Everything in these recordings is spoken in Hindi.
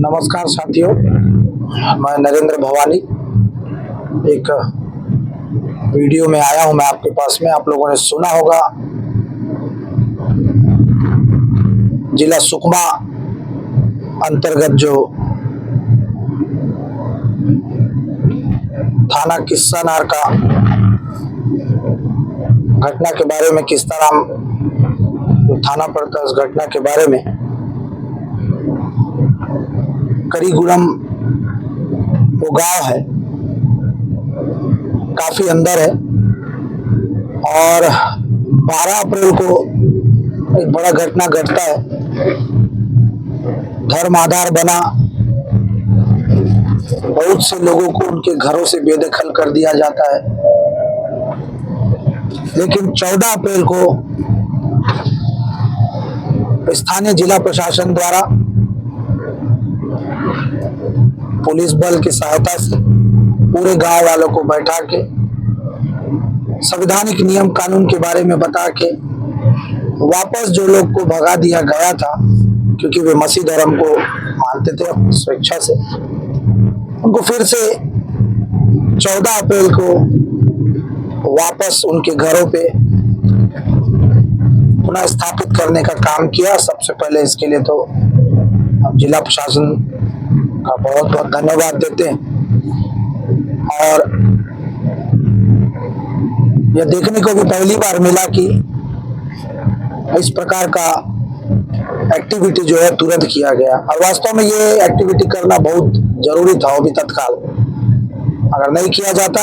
नमस्कार साथियों, मैं नरेंद्र भवानी एक वीडियो में आया हूं मैं आपके पास में। आप लोगों ने सुना होगा जिला सुकमा अंतर्गत जो थाना किस्सानार का घटना के बारे में, किस्ताराम थाना पड़ता है, उस घटना के बारे में। करीगुड़म वो गांव है, काफी अंदर है, और 12 अप्रैल को एक बड़ा घटना घटता है। धर्म आधार बना, बहुत से लोगों को उनके घरों से बेदखल कर दिया जाता है। लेकिन 14 अप्रैल को स्थानीय जिला प्रशासन द्वारा पुलिस बल की सहायता से पूरे गांव वालों को बैठा के संवैधानिक नियम कानून के बारे में बता के वापस जो लोग को भगा दिया गया था, क्योंकि वे मसीह धर्म को मानते थे अपनी स्वेच्छा से, उनको फिर से 14 अप्रैल को वापस उनके घरों पे पुनः स्थापित करने का काम किया। सबसे पहले इसके लिए तो हम जिला प्रशासन का बहुत बहुत धन्यवाद देते हैं। और यह देखने को भी पहली बार मिला कि इस प्रकार का एक्टिविटी जो है तुरंत किया गया, और वास्तव में ये एक्टिविटी करना बहुत जरूरी था। वो भी तत्काल, अगर नहीं किया जाता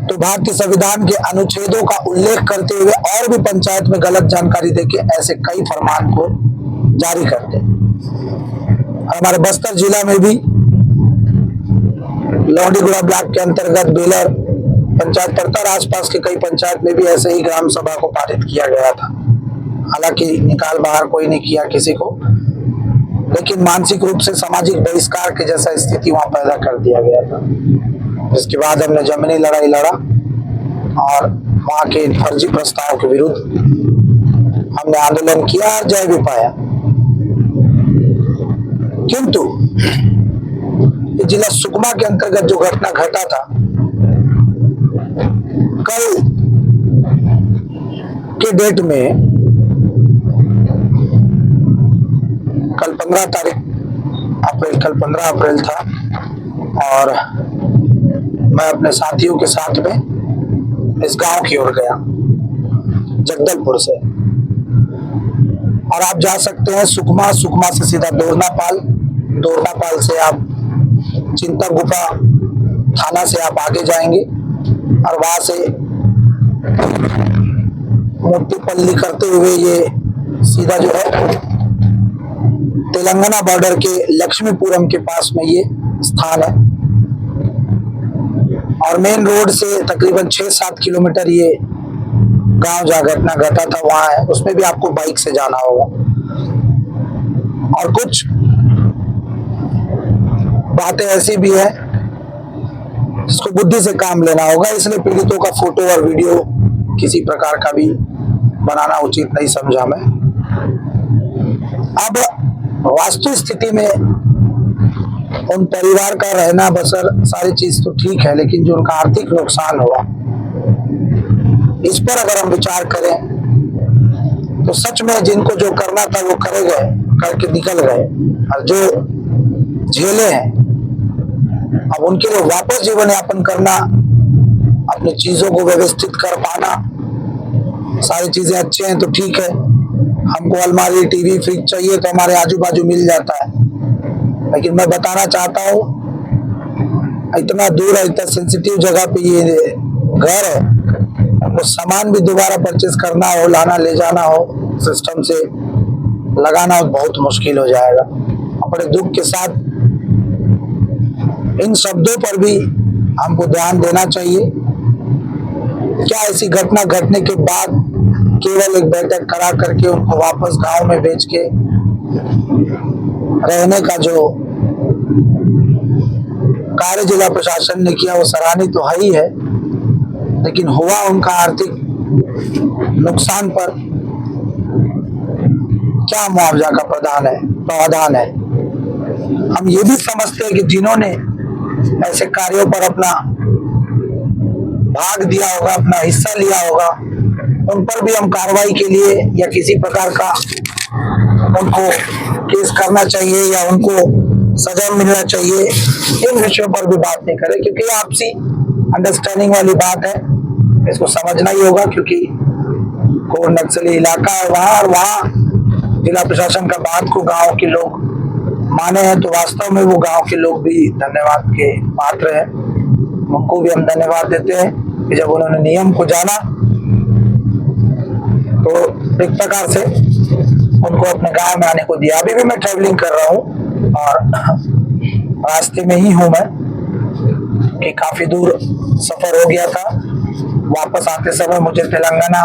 तो भारतीय संविधान के अनुच्छेदों का उल्लेख करते हुए और भी पंचायत में गलत जानकारी देके ऐसे कई फरमान को जारी करते। हमारे बस्तर जिला में भी लौंडीगुड़ा ब्लॉक के अंतर्गत बेलर पंचायत पड़ता और आसपास के कई पंचायत में भी ऐसे ही ग्राम सभा को पारित किया गया था। हालांकि निकाल बाहर कोई नहीं किया किसी को, लेकिन मानसिक रूप से सामाजिक बहिष्कार के जैसा स्थिति वहां पैदा कर दिया गया था। जिसके बाद हमने जमीनी लड़ाई लड़ा और वहां के फर्जी प्रस्ताव के विरुद्ध हमने आंदोलन किया और जय भी पाया। किंतु जिला सुकमा के अंतर्गत जो घटना घटा था, कल के डेट में, कल 15 अप्रैल था, और मैं अपने साथियों के साथ में इस गांव की ओर गया, जगदलपुर से। और आप जा सकते हैं सुकमा से सीधा दोरनापाल से आप चिंता गुफा थाना से आप आगे जाएंगे, और वहां से मोतीपल्ली करते हुए ये सीधा जो है तेलंगाना बॉर्डर के लक्ष्मीपुरम के पास में ये स्थान है। और मेन रोड से तकरीबन 6-7 किलोमीटर ये गांव जहाँ घटना घटा था वहां है। उसमें भी आपको बाइक से जाना होगा, और कुछ बातें ऐसी भी है जिसको बुद्धि से काम लेना होगा। इसलिए पीड़ितों का फोटो और वीडियो किसी प्रकार का भी बनाना उचित नहीं समझा मैं। अब वास्तु स्थिति में उन परिवार का रहना बसर सारी चीज तो ठीक है, लेकिन जो उनका आर्थिक नुकसान हुआ, इस पर अगर हम विचार करें तो सच में जिनको जो करना था वो करे गए, करके निकल गए, और जो झेले हैं अब उनके लिए वापस जीवन यापन करना, अपनी चीजों को व्यवस्थित कर पाना, सारी चीजें अच्छे हैं तो ठीक है। हमको अलमारी, टीवी, फ्रिज चाहिए तो हमारे आजू बाजू मिल जाता है, लेकिन मैं बताना चाहता हूँ इतना दूर है, इतना सेंसिटिव जगह पे ये घर है, वो सामान भी दोबारा परचेज करना हो, लाना ले जाना हो, सिस्टम से लगाना हो, बहुत मुश्किल हो जाएगा। अपने दुख के साथ इन शब्दों पर भी हमको ध्यान देना चाहिए। क्या ऐसी घटना घटने के बाद केवल एक बैठक करा करके उनको वापस गांव में भेज के रहने का जो कार्य जिला प्रशासन ने किया वो सराहनीय तो है ही है, लेकिन हुआ उनका आर्थिक नुकसान पर क्या मुआवजा का प्रावधान है? प्रावधान है। हम ये भी समझते हैं कि जिन्होंने ऐसे कार्यों पर अपना भाग दिया होगा, अपना हिस्सा लिया होगा, उन पर भी हम कार्रवाई के लिए या किसी प्रकार का उनको केस करना चाहिए या उनको सजा मिलना चाहिए, इन विषयों पर भी बात नहीं करें, क्योंकि आपसी अंडरस्टैंडिंग वाली बात है, इसको समझना ही होगा। क्योंकि घोर नक्सली इलाका है वहाँ, और वहाँ जिला प्रशासन का बात को गांव के लोग माने हैं, तो वास्तव में वो गांव के लोग भी धन्यवाद के पात्र हैं। उनको भी हम धन्यवाद देते हैं कि जब उन्होंने नियम को जाना तो एक प्रकार से उनको अपने गांव में आने को दिया। अभी भी मैं ट्रैवलिंग कर रहा हूँ और रास्ते में ही हूँ मैं, कि काफी दूर सफर हो गया था। वापस आते समय मुझे तेलंगाना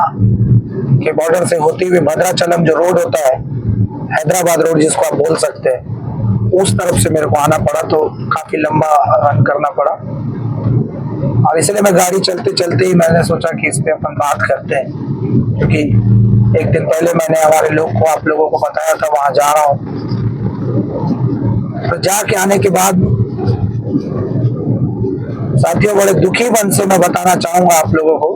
के बॉर्डर से होते हुए भद्राचलम जो रोड होता है, हैदराबाद रोड जिसको आप बोल सकते हैं, उस तरफ से मेरे को आना पड़ा, तो काफी लंबा रन करना पड़ा। और इसलिए मैं गाड़ी चलते चलते ही मैंने सोचा कि इस पे अपन बात करते हैं, क्योंकि एक दिन पहले मैंने हमारे लोग को, आप लोगों को बताया था वहां जा रहा हूँ। तो जाके आने के बाद साथियों बड़े दुखी मन से मैं बताना चाहूंगा आप लोगों को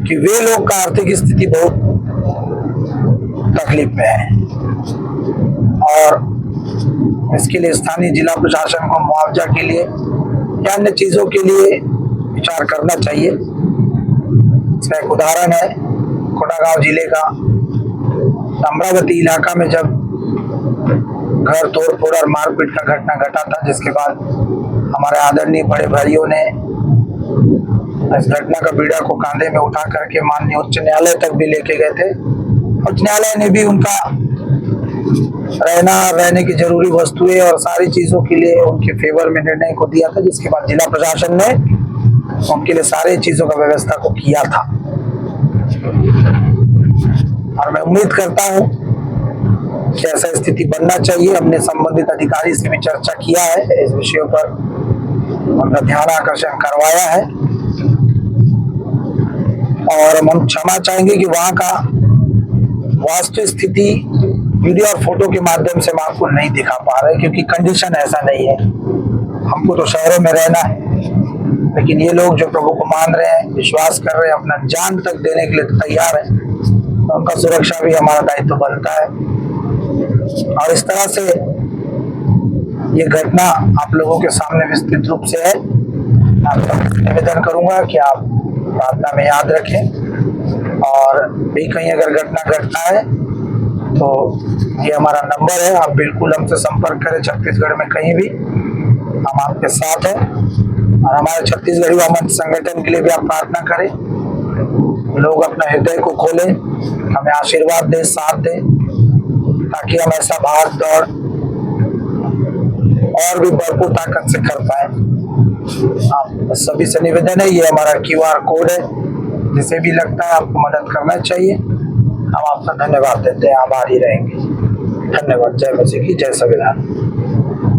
कि वे लोग का आर्थिक स्थिति बहुत तकलीफ में है, और इसके लिए स्थानीय जिला प्रशासन को मुआवजा के लिए या अन्य चीजों के लिए विचार करना चाहिए। इसका एक उदाहरण है कोंडागांव जिले का अमरावती इलाका में जब घर तोड़ फोड़ और मारपीट का घटना घटा था, जिसके बाद हमारे आदरणीय बड़े भाइयों ने इस घटना का बीड़ा को कांधे में उठा करके माननीय उच्च न्यायालय तक भी लेके गए थे। उच्च न्यायालय ने भी उनका रहने की जरूरी वस्तुएं और सारी चीजों के लिए उनके फेवर में निर्णय को दिया था, जिसके बाद जिला प्रशासन ने उनके लिए सारी चीजों का व्यवस्था को किया था। और मैं उम्मीद करता हूं कि ऐसा स्थिति बनना चाहिए। हमने संबंधित अधिकारी से भी चर्चा किया है, इस विषयों पर उनका ध्यान आकर्षण करवाया है, और हम क्षमा चाहेंगे कि वहां का वास्तविक स्थिति वीडियो और फोटो के माध्यम से हम आपको नहीं दिखा पा रहे, क्योंकि कंडीशन ऐसा नहीं है। हमको तो शहरों में रहना है, लेकिन ये लोग जो प्रभु को मान रहे हैं, विश्वास कर रहे हैं, अपना जान तक देने के लिए तैयार है, तो उनका सुरक्षा भी हमारा दायित्व बनता है। और इस तरह से ये घटना आप लोगों के सामने विस्तृत रूप से है। आपका निवेदन करूंगा कि आप प्रार्थना में याद रखें, और भी कहीं अगर घटना घटना है तो ये हमारा नंबर है, आप बिल्कुल हमसे संपर्क करें। छत्तीसगढ़ में कहीं भी हम आपके साथ हैं, और हमारे छत्तीसगढ़ युवा मंच संगठन के लिए भी आप प्रार्थना करें। लोग अपना हृदय को खोलें, हमें आशीर्वाद दें, साथ दें, ताकि हम ऐसा भाग दौड़ और भी भरपूर ताकत से कर पाए। आप सभी से निवेदन है, ये हमारा QR कोड है, जिसे भी लगता है आपको मदद करना चाहिए, हम आपका धन्यवाद देते हैं, आभारी रहेंगे। धन्यवाद। जय मसीह की, जय संविधान।